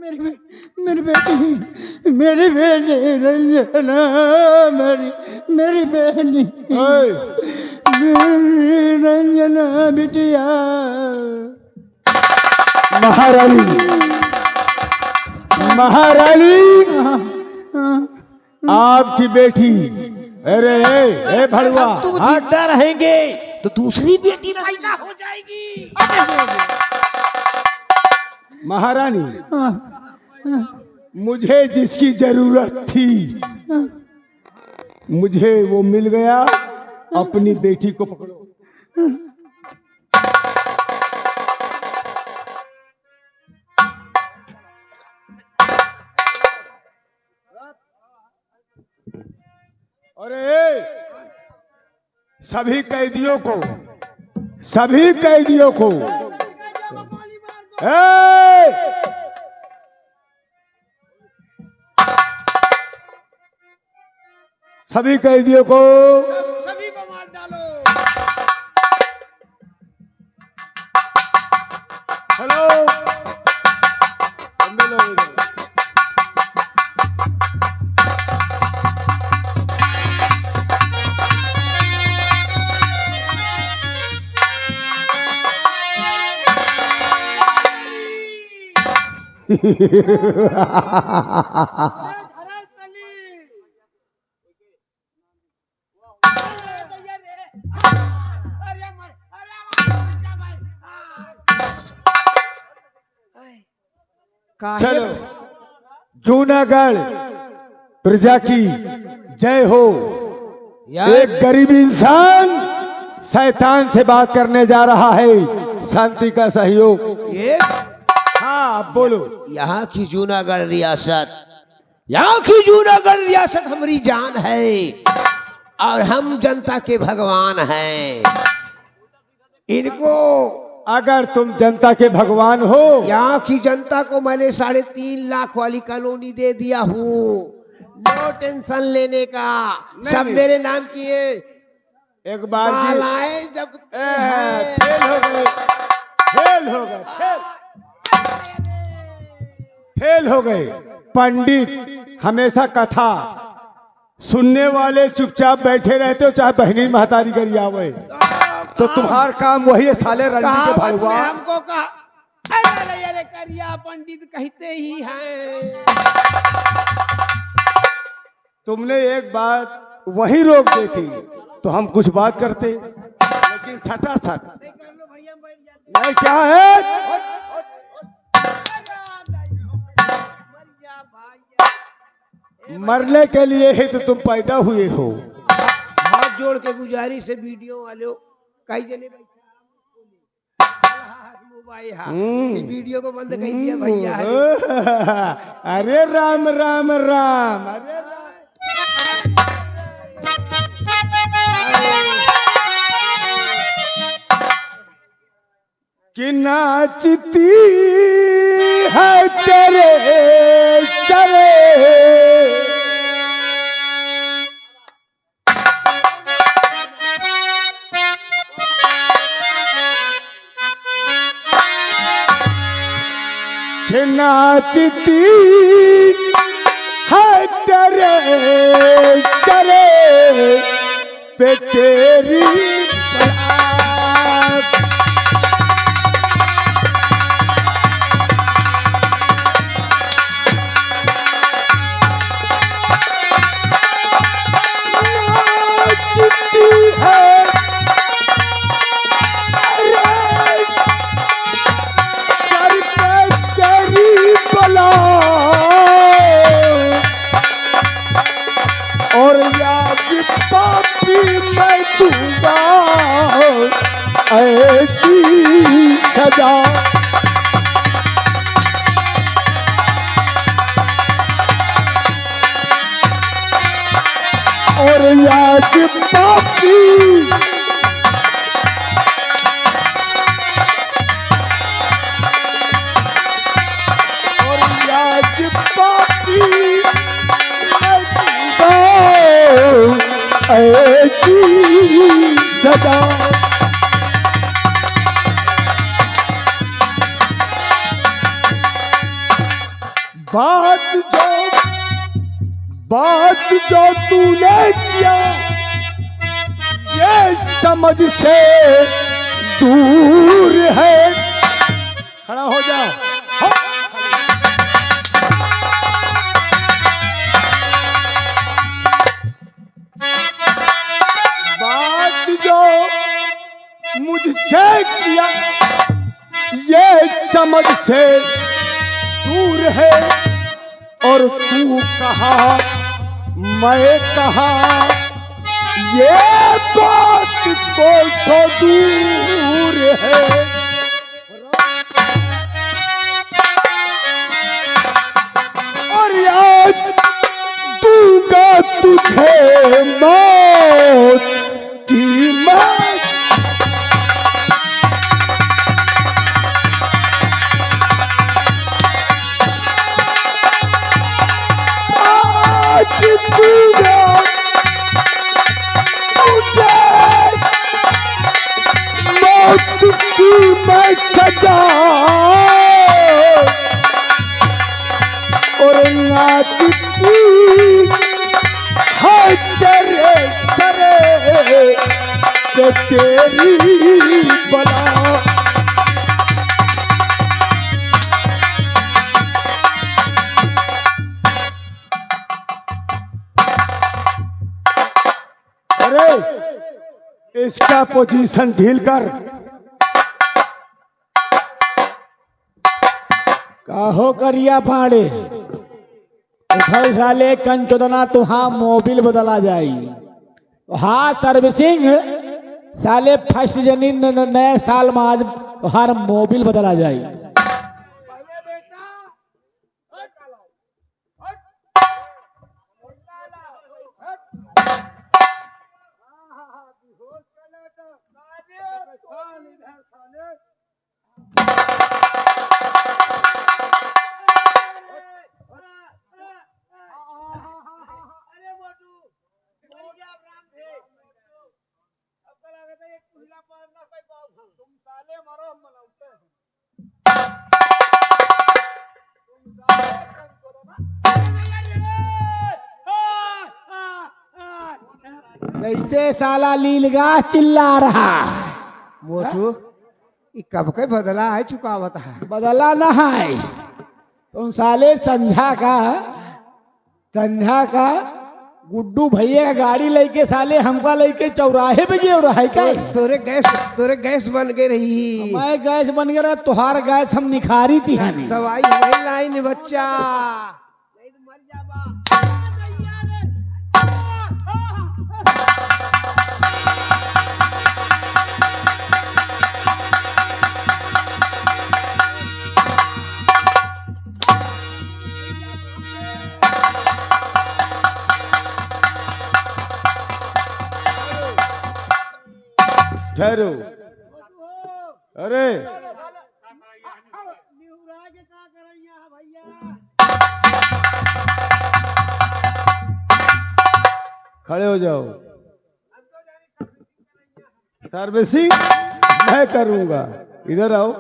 मेरी बेटी, मेरी बेटी रंजना, मेरी बेटी, मेरी रंजना बिटिया। महारानी, महारानी, आपकी बेटी। अरे ए भड़ुआ, तुम जिंदा रहेंगे तो दूसरी बेटी पैदा हो जाएगी। महारानी, मुझे जिसकी जरूरत थी मुझे वो मिल गया। अपनी बेटी को पकड़ो। अरे सभी कैदियों को, सभी कैदियों को, सभी कैदियों को, सभी को मार डालो। हेलो, चलो, जूनागढ़ प्रजा की जय हो। एक गरीब इंसान शैतान से बात करने जा रहा है, शांति का सहयोग। ये हाँ बोलो। यहाँ की जूनागढ़ रियासत, यहाँ की जूनागढ़ रियासत हमारी जान है और हम जनता के भगवान हैं। इनको, अगर तुम जनता के भगवान हो, यहाँ की जनता को मैंने 3.5 लाख वाली कॉलोनी दे दिया हूँ। नो टेंशन लेने का, सब मेरे नाम की है। एक बार मालाएं जब फेल हो गए, फेल हो गए, फेल हो गए। पंडित हमेशा कथा सुनने वाले चुपचाप बैठे रहते हो, चाहे बहनी महतारी करी आवे, तो तुम्हार काम वही है साले रणजी के भड़ुआ। हमको कहा अरे करिया पंडित कहते ही हैं। तुमने एक बात वही रोक देती तो हम कुछ बात करते, लेकिन छठा छठ नहीं। क्या है? मरने के लिए ही तो तुम पैदा हुए हो। हाथ जोड़ के गुजारिश है वीडियो वालों, कई जने वीडियो को बंद कर दिया भैया। अरे राम राम राम, अरे कि नाचती है तेरे चले, कि नाचती है तेरे चले पे तेरी बात। और याद पापी मैं दूंगा ऐसी सजा। और याद पापी ऐसी सजा। बात जो तूने किया ये समझ से दूर है। खड़ा हो जा। हाँ। बात जो मुझसे किया ये समझ से दूर है, और तू कहा मैं कहा ये बात को तो दूर है। और आज दूंगा तुझे मौत की मौत। आज दूंगा मौत की मैं सजा, और नाच की है तेरे सरे तो तेरी बला। अरे इसका पोजीशन ढील कर। काहो करिया फाड़े उठल साले कंचोदना तुहा मोबिल बदला जाई। हाँ सर्विसिंग साले फर्स्ट जनी नए साल में आज हर मोबिल बदला जाई। कैसे साला लीलगा चिल्ला रहा। मोटू ये कब के बदला है चुकावत है। बदला ना है तुम साले संध्या का गुड्डू भैया का गाड़ी लेके साले हमका लेके चौराहे पे गए रहा है क्या। तोरे गैस बन गई रही। मैं गैस बन गया तुहार गैस हम निखारी थी हानि। दवाई नहीं लाई बच्चा। ठहरो। अरे खड़े हो जाओ। सर्विसिंग मैं करूंगा। इधर आओ।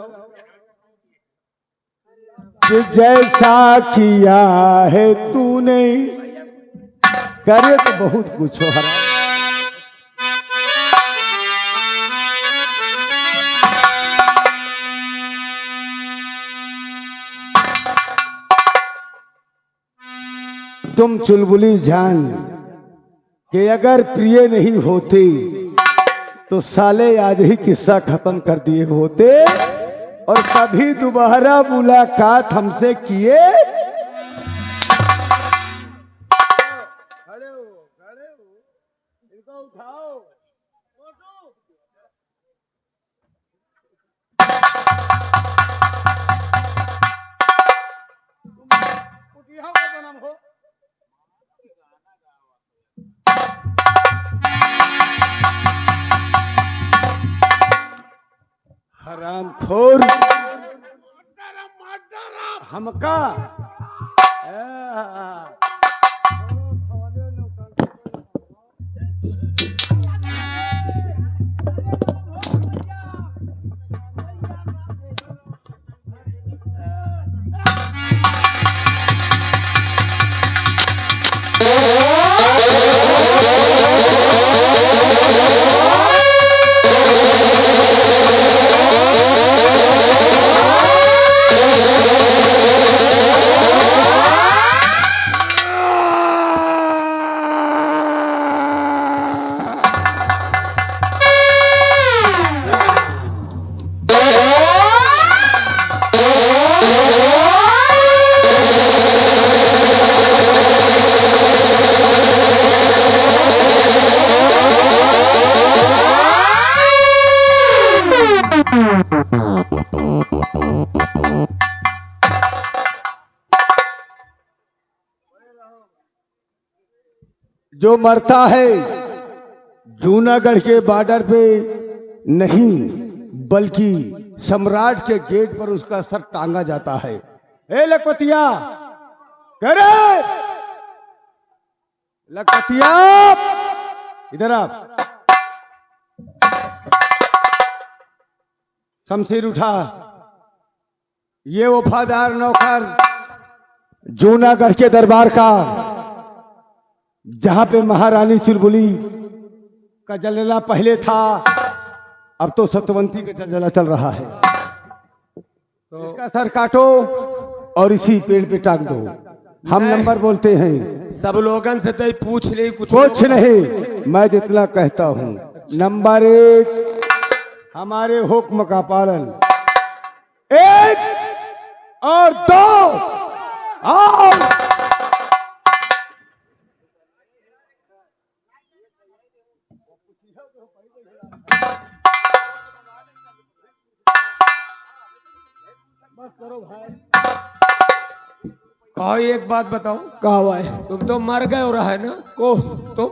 कि जैसा किया है तूने करे तो बहुत कुछ हो हरा। तुम चुलबुली जान कि अगर प्रिय नहीं होते तो साले आज ही किस्सा खत्म कर दिए होते और कभी दोबारा मुलाकात हमसे किए। खड़े हो, इनको उठाओ। हरामखोर हमका जो मरता है जूनागढ़ के बॉर्डर पे नहीं बल्कि सम्राट के गेट पर उसका सर टांगा जाता है। ए लखपतिया, करे लखपतिया, इधर आप, शमशीर उठा। ये वफादार नौकर जूनागढ़ के दरबार का, जहां पे महारानी चुलबुली का जलजला पहले था, अब तो सतवंती का जलजला चल रहा है। तो इसका सर काटो और इसी पेड़ पे टांग दो। हम नंबर बोलते हैं। सब लोगन से तो पूछ ले, कुछ नहीं, मैं जितना कहता हूं। नंबर 1 हमारे हुक्म का पालन, 1 और 2 और कहो एक बात बताओ, कहा भाई तुम तो मर गए हो रहा है ना? को तुम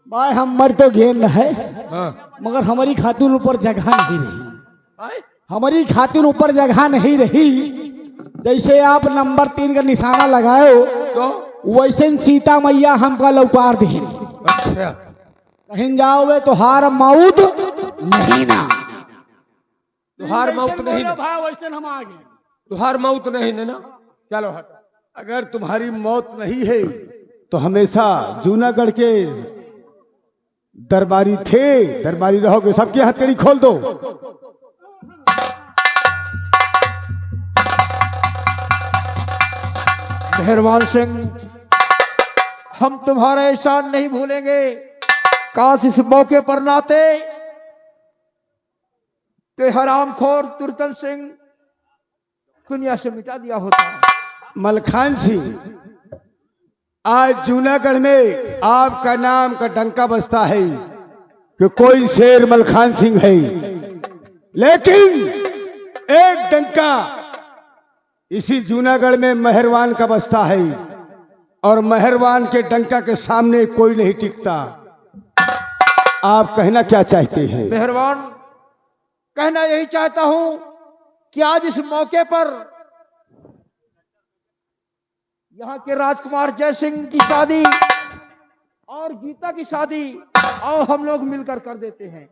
भाई हम मर तो घेन है, हाँ। मगर हमारी खातून ऊपर जगह नहीं रही। आए? हमारी खातून ऊपर जगह नहीं रही। जैसे आप नंबर 3 का निशाना लगाए हो तो वैसे सीता मैया हमका लौटार दी। अच्छा, कहीं जाओगे तो हार मौत नहीं ना, तुहार मौत नहीं ना, भाई वैसे हम आगे। तुहार मौत नहीं ना। चलो हट। अगर तुम्हारी मौत नहीं है तो हमेशा जूनागढ़ के दरबारी थे, दरबारी रहोगे। सबकी हथकड़ी खोल दो। मेहरबान सिंह, हम तुम्हारा एहसान नहीं भूलेंगे। काश इस मौके पर नाते के हरामखोर तुर्तन सिंह दुनिया से मिटा दिया होता। मलखान सिंह, आज जूनागढ़ में आपका नाम का डंका बजता है कि कोई शेर मलखान सिंह है, लेकिन एक डंका इसी जूनागढ़ में मेहरवान का बजता है, और मेहरवान के डंका के सामने कोई नहीं टिकता। आप कहना क्या चाहते हैं? मेहरबान, कहना यही चाहता हूं कि आज इस मौके पर यहाँ के राजकुमार जय सिंह की शादी और गीता की शादी और हम लोग मिलकर कर देते हैं।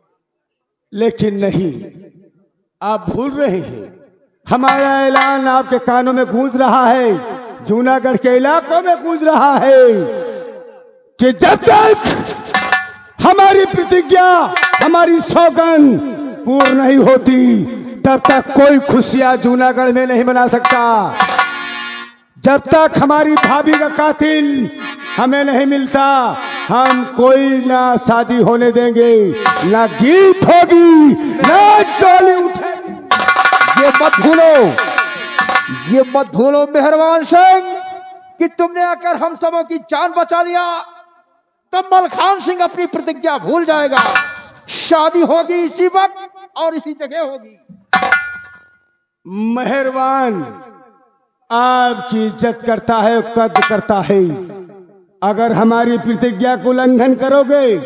लेकिन नहीं, आप भूल रहे हैं। हमारा ऐलान आपके कानों में गूंज रहा है, जूनागढ़ के इलाकों में गूंज रहा है कि जब तक हमारी प्रतिज्ञा, हमारी सौगंध पूर्ण नहीं होती, तब तक कोई खुशियां जूनागढ़ में नहीं मना सकता। जब तक हमारी भाभी का कातिल हमें नहीं मिलता, हम कोई ना शादी होने देंगे, ना गीत होगी, ना डोली उठेगी। ये मत भूलो मेहरबान सिंह कि तुमने आकर हम सबों की जान बचा लिया। तो मलखान सिंह अपनी प्रतिज्ञा भूल जाएगा। शादी होगी इसी वक्त और इसी जगह होगी। मेहरबान आपकी इज्जत करता है, कद्र करता है। अगर हमारी प्रतिज्ञा को उल्लंघन करोगे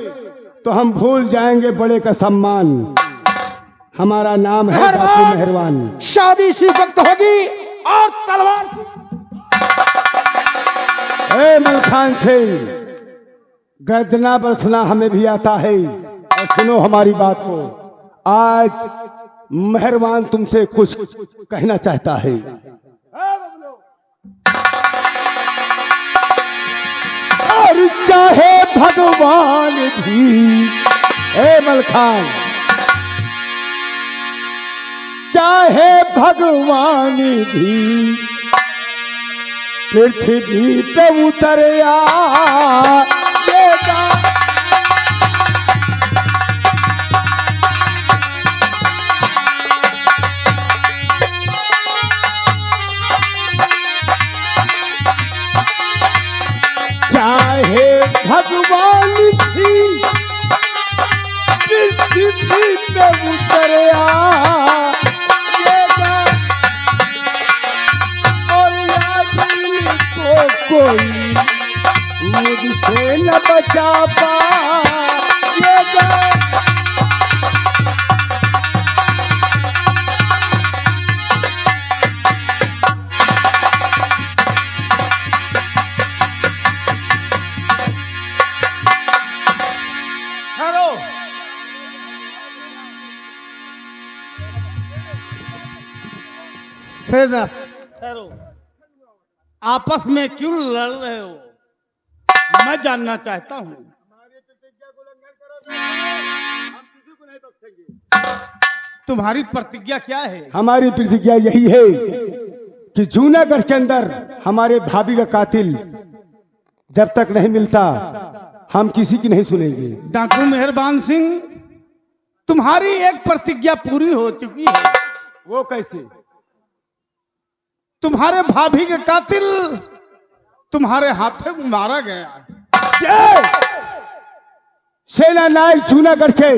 तो हम भूल जाएंगे बड़े का सम्मान। हमारा नाम है बापू मेहरबान। शादी इसी वक्त होगी और तलवार। मलखान सिंह, गर्दना पर सुना हमें भी आता है, और सुनो हमारी बात को। आज मेहरबान तुमसे कुछ कहना चाहता है। चाहे भगवान भी, ए मलखान, चाहे भगवान भी पृथ्वी पे उतर आएगा। चाहे भगवान भी पृथ्वी पे उतर आएगा और यानी को कोई मुझसे न बचा पाएगा। ठहरो, आपस में क्यों लड़ रहे हो? मैं जानना चाहता हूँ। तुम्हारी प्रतिज्ञा क्या है? हमारी प्रतिज्ञा यही है कि जूनागढ़ के अंदर हमारे भाभी का कातिल जब तक नहीं मिलता हम किसी की नहीं सुनेंगे। डाकू मेहरबान सिंह, तुम्हारी एक प्रतिज्ञा पूरी हो चुकी है। वो कैसे? तुम्हारे भाभी के कातिल तुम्हारे हाथों में मारा गया। सेना नायक जूनागढ़ के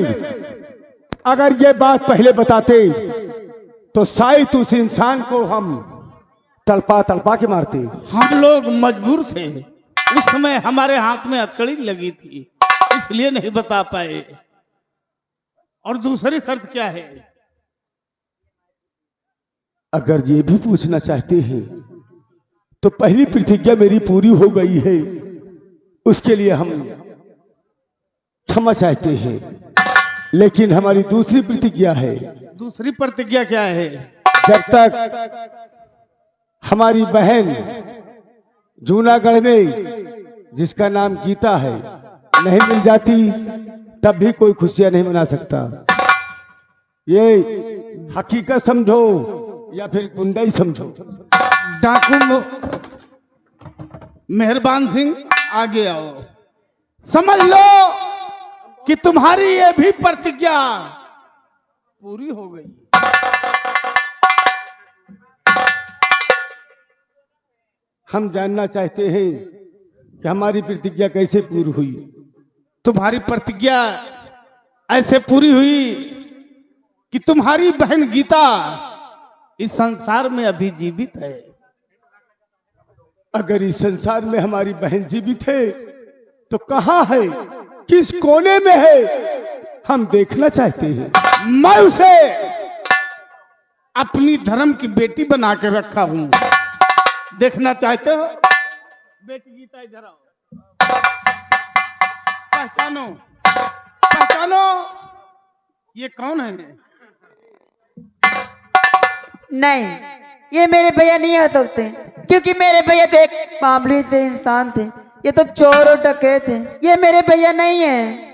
अगर ये बात पहले बताते तो शायद उस इंसान को हम तलपा तलपा के मारते। हम लोग मजबूर थे, उस समय हमारे हाथ में हथकड़ी लगी थी, इसलिए नहीं बता पाए। और दूसरी शर्त क्या है? अगर ये भी पूछना चाहते हैं तो पहली प्रतिज्ञा मेरी पूरी हो गई है, उसके लिए हम क्षमा चाहते हैं। लेकिन हमारी दूसरी प्रतिज्ञा है। दूसरी प्रतिज्ञा क्या है? जब तक हमारी बहन जूनागढ़ में जिसका नाम गीता है नहीं मिल जाती तब भी कोई खुशियां नहीं मना सकता। ये हकीकत समझो या फिर गुंडाई समझो। डाकू मेहरबान सिंह, आगे आओ। समझ लो कि तुम्हारी ये भी प्रतिज्ञा पूरी हो गई। हम जानना चाहते हैं कि हमारी प्रतिज्ञा कैसे पूरी हुई। तुम्हारी प्रतिज्ञा ऐसे पूरी हुई कि तुम्हारी बहन गीता इस संसार में अभी जीवित है। अगर इस संसार में हमारी बहन जीवित है तो कहाँ है, किस कोने में है, हम देखना चाहते हैं। मैं उसे अपनी धर्म की बेटी बना के रखा हूं। देखना चाहते हो? बेटी गीता, इधर आओ। पहचानो, पहचानो, ये कौन है? नहीं, ये मेरे भैया नहीं हो सकते, क्योंकि मेरे भैया तो एक मामूली से इंसान थे। ये तो चोर और डकैत थे, ये मेरे भैया नहीं है।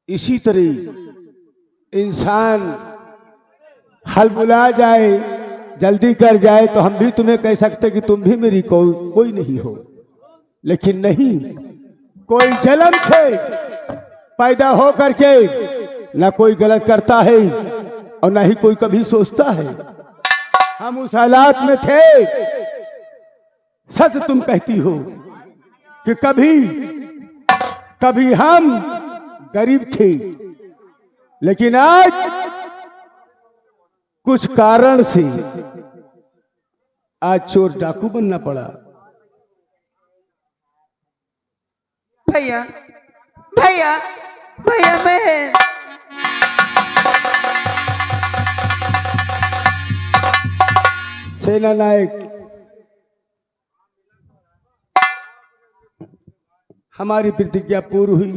इसी तरह इंसान हल बुला जाए, जल्दी कर जाए तो हम भी तुम्हें कह सकते कि तुम भी मेरी कोई नहीं हो। लेकिन नहीं, कोई जन्म से पैदा हो करके ना कोई गलत करता है और ना ही कोई कभी सोचता है। हम उस हालात में थे, सच तुम कहती हो कि कभी हम गरीब थे, लेकिन आज कुछ कारण से आज चोर डाकू बनना पड़ा। भैया, भैया, भैया, मैं सेना नायक, हमारी प्रतिज्ञा पूरी हुई।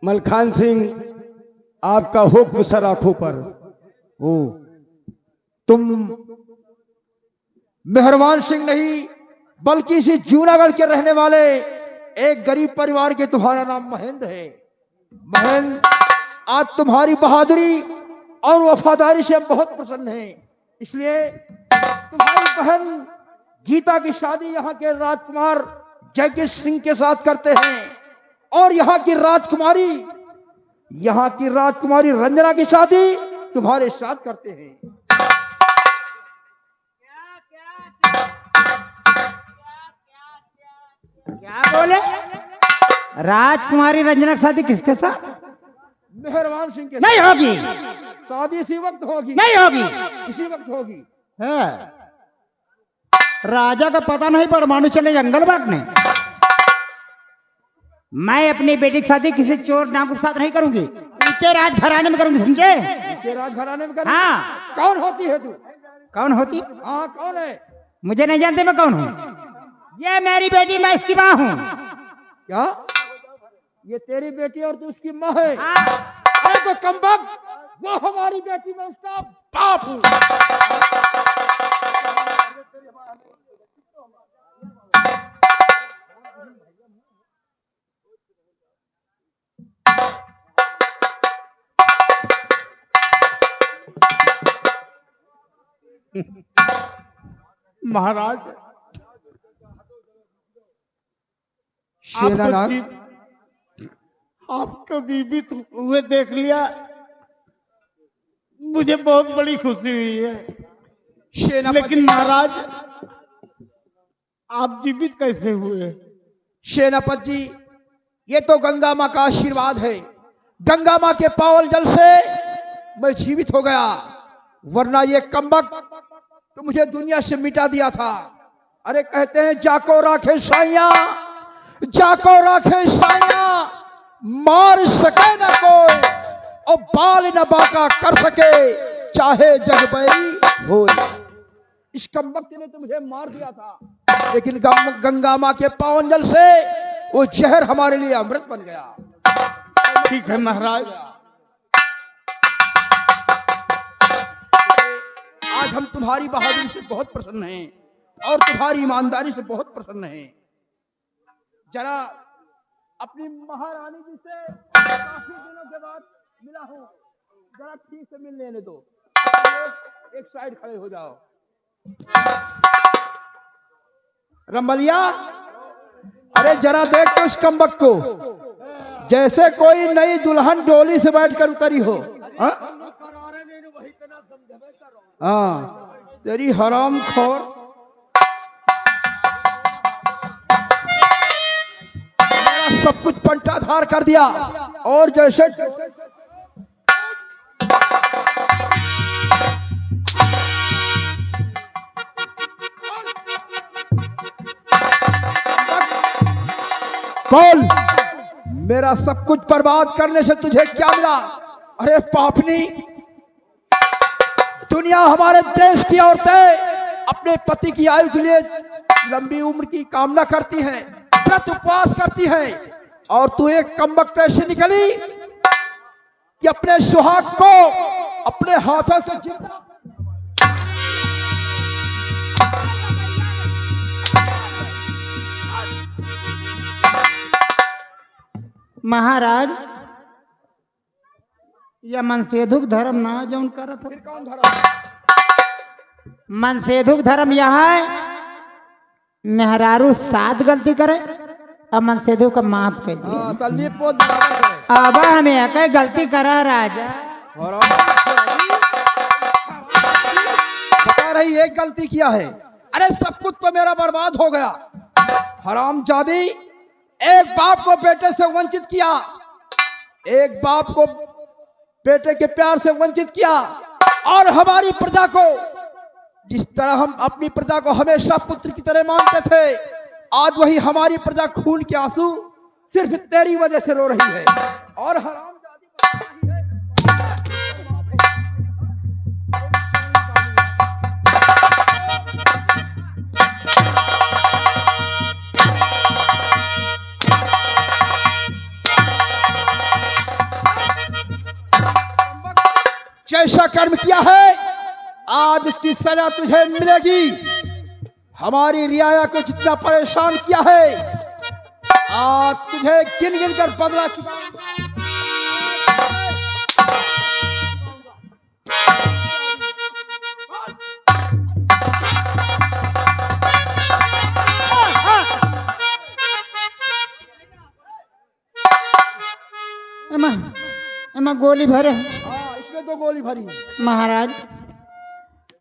मलखान सिंह, आपका हुक्म सर आंखों पर। हो, तुम मेहरबान सिंह नहीं बल्कि इसी जूनागढ़ के रहने वाले एक गरीब परिवार के तुम्हारा नाम महेंद्र है। महेंद्र, आज तुम्हारी बहादुरी और वफादारी से हम बहुत प्रसन्न हैं। इसलिए तुम्हारी बहन गीता की शादी यहाँ के राजकुमार जयकिश सिंह के साथ करते हैं और यहाँ की राजकुमारी रंजना की शादी तुम्हारे साथ करते हैं। क्या बोले? राजकुमारी रंजना की शादी किसके साथ? मेहरबान सिंह के नहीं होगी, शादी इसी वक्त होगी। नहीं होगी। इसी वक्त होगी। है राजा का पता नहीं, परमाणु चले जंगल बांटने। मैं अपनी बेटी की शादी किसी चोर नाम के साथ नहीं करूंगी, नीचे राजघराने में करूंगी, समझे? नीचे राजघराने में करूंगी? हाँ। कौन होती है तू? कौन होती? हाँ, कौन है? मुझे नहीं जानते मैं कौन हूँ? ये मेरी बेटी, मैं इसकी माँ हूँ। क्या ये तेरी बेटी और तू उसकी माँ है? हाँ। अरे तो कमबख्त, वो हमारी बेटी, मैं उसका बाप हूँ। महाराज, सेनानाथ, आपको जीवित हुए देख लिया, मुझे बहुत बड़ी खुशी हुई है। लेकिन महाराज, आप जीवित कैसे हुए? सेनापति जी, ये तो गंगा माँ का आशीर्वाद है। गंगा माँ के पावन जल से मैं जीवित हो गया, वरना ये कमबख्त तो मुझे दुनिया से मिटा दिया था। अरे कहते हैं जाको राखे साइया, जाको राखे साइया, मार सके न कोई और बाल न बाका कर सके, चाहे जग बैरी हो। इस कमबख्त ने तो मुझे मार दिया था, लेकिन गंगा माँ के पावन जल से वो जहर हमारे लिए अमृत बन गया। ठीक है महाराज, आज हम तुम्हारी बहादुरी से बहुत प्रसन्न हैं और तुम्हारी ईमानदारी से बहुत प्रसन्न हैं। जरा अपनी महारानी जी से काफी दिनों के बाद मिला हूं, जरा ठीक से मिल लेने दो। एक साइड खड़े हो जाओ। रंबलिया, अरे जरा देख तो इस कमबख्त को, जैसे कोई नई दुल्हन डोली से बैठकर उतरी हो। हाँ, तेरी हराम खोर, मेरा सब कुछ पंटाधार कर दिया और जैसे बोल, मेरा सब कुछ बर्बाद करने से तुझे क्या मिला? अरे पापनी, दुनिया हमारे देश की औरतें अपने पति की आयु के लिए लंबी उम्र की कामना करती हैं, व्रत उपवास करती हैं, और तू एक कमबख्त ऐसे निकली कि अपने सुहाग को अपने हाथों से जिंदा। महाराज, यह मनसेधुक धर्म ना जौन करत हो। फिर कौन धर्म? मनसेधुक धर्म यह है, मेहरारू 7 गलती करे और मनसेधु का माफ कर दे। हाँ, तल्ली पोत बराबर करे। अब हमें एक गलती करा राजा। बता रही एक गलती किया है। अरे सब कुछ तो मेरा बर्बाद हो गया। हरामजादी, एक बाप को बेटे से वंचित किया, एक बाप को बेटे के प्यार से वंचित किया, और हमारी प्रजा को, जिस तरह हम अपनी प्रजा को हमेशा पुत्र की तरह मानते थे, आज वही हमारी प्रजा खून के आंसू सिर्फ तेरी वजह से रो रही है। और हरामजादी बता रही है, जैसा कर्म किया है आज उसकी सजा तुझे मिलेगी। हमारी रियाया को जितना परेशान किया है, आज तुझे गिन गिन कर बदला चुकाऊंगा। एमा एमा गोली भरे। हाँ, इसमें तो गोली भरी है। महाराज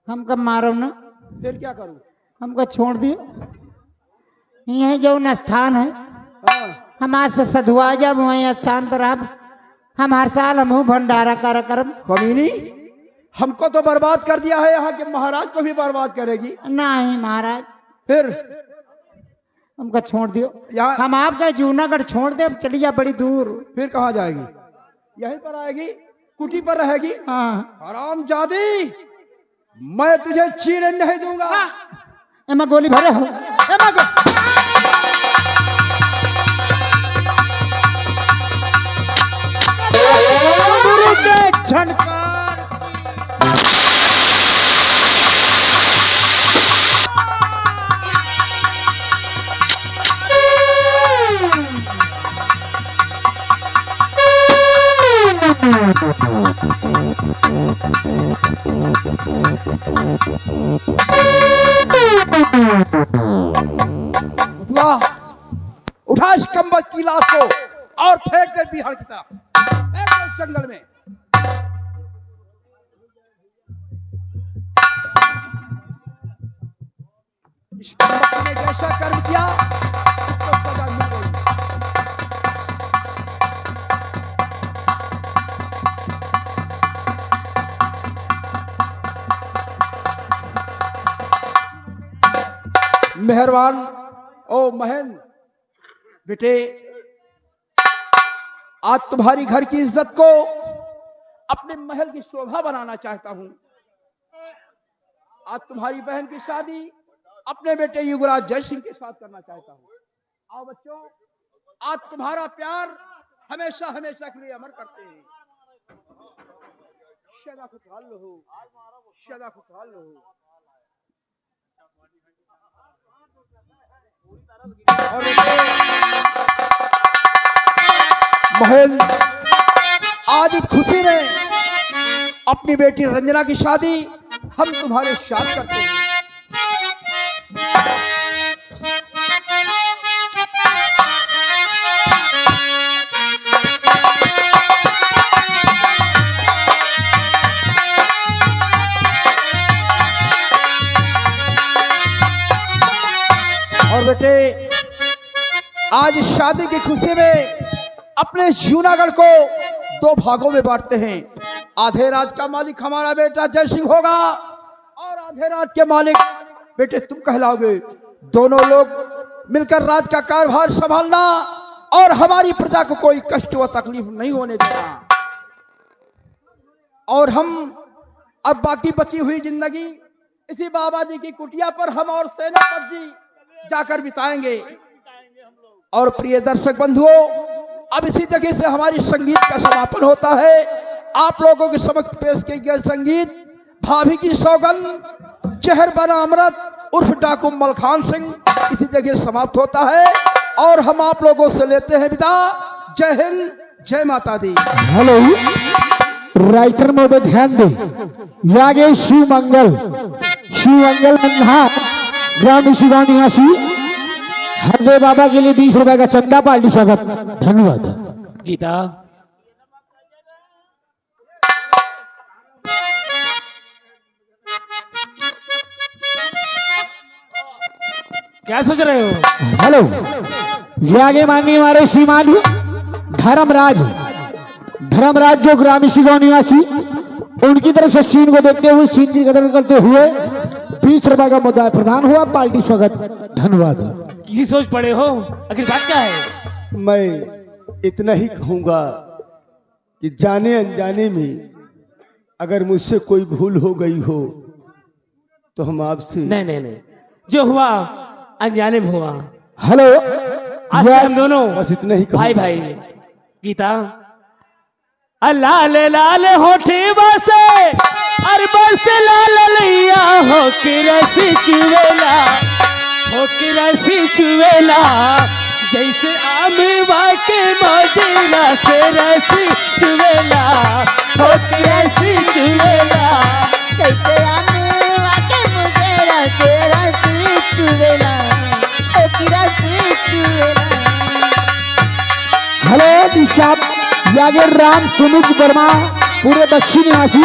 हमका मारो ना, फिर क्या करूं? हमको छोड़ दियो। यही जो न स्थान है, हाँ, हम आज से सधुआ जब वही स्थान पर आप हम हर साल हम भंडारा कार्यक्रम। कमीनी, हमको तो बर्बाद कर दिया है, यहाँ के महाराज को भी बर्बाद करेगी। नहीं महाराज, फिर हमको छोड़ दियो। यहाँ हम आपका जूनागढ़ छोड़ दे, अब चली जा बड़ी दूर। फिर कहाँ जाएगी? यहीं पर आएगी, कुटी पर रहेगी। हाँ, हराम जादी, मैं तुझे चीरने नहीं दूंगा। एमा गोली भरे हो। एमा झनकार वाह, उठा इस कम्बल की लाश को और फेंक दे बिहार की तरफ, फेंक दे इस जंगल में। इस कम्बल ने जैसा कर्म किया, उसको सजा मिल गई। मेहरबान ओ महेंद्र बेटे, आज तुम्हारी घर की इज्जत को अपने महल की शोभा बनाना चाहता हूं। आज तुम्हारी बहन की शादी अपने बेटे युवराज जय सिंह के साथ करना चाहता हूं। आओ बच्चों, आज तुम्हारा प्यार हमेशा हमेशा के लिए अमर करते हैं। सदा खुशहाल रहो, सदा खुशहाल रहो। और महेंद्र, आज इस खुशी में अपनी बेटी रंजना की शादी हम तुम्हारे साथ करते हैं। और बेटे, आज इस शादी की खुशी में अपने जूनागढ़ को दो भागों में बांटते हैं। आधे राज का मालिक हमारा बेटा जय सिंह होगा और आधे राज के मालिक बेटे तुम कहलाओगे। दोनों लोग मिलकर राज का कारभार संभालना और हमारी प्रजा को कोई कष्ट व तकलीफ नहीं होने देना। और हम अब बाकी बची हुई जिंदगी इसी बाबा जी की कुटिया पर हम और सेनापति जी जाकर बिताएंगे। और प्रिय दर्शक बंधुओं, अब इसी जगह से हमारी संगीत का समापन होता है। आप लोगों के समक्ष पेश किए गए संगीत भाभी की सौगंध चहर बना अमृत उर्फ डाकू मलखान सिंह इसी जगह समाप्त होता है और हम आप लोगों से लेते हैं विदा। जय हिंद, जय माता दी। हेलो राइटर मोड ध्यान दे, यागे शिव मंगल मन्हा ग्राम शिवा निवासी हरदेव बाबा के लिए 20 रुपए का चंदा पार्टी स्वागत। धन्यवाद। गीता, क्या सोच रहे हो? हेलो, ये आगे माननीय हमारे श्रीमान धर्मराज जो ग्रामीण शिगांव निवासी, उनकी तरफ से सीन को देखते हुए सीन की कदर करते हुए 20 रुपए का मुद्दा प्रदान हुआ। पार्टी स्वागत। धन्यवाद। किसी सोच पड़े हो, आखिर बात क्या है? मैं इतना ही कहूंगा कि जाने अनजाने में अगर मुझसे कोई भूल हो गई हो तो हम आपसे नहीं, जो हुआ अनजाने में हुआ। हेलो, आज से हम दोनों बस इतना ही भाई भाई। गीता, लाल लाल होठे बसे अरे बस लाल लिया हो कि रस चुवेला ठोकी रसी चुवेला जैसे आमेवा के मौजेला से रसी चुवेला ठोकी रसी चुवेला कैसे आने वाके मुझे तेरा सी चुवेला ओ तेरा सी चुवेला। हेलो निशाब यागे राम सुमित वर्मा पूरे दक्षिण निवासी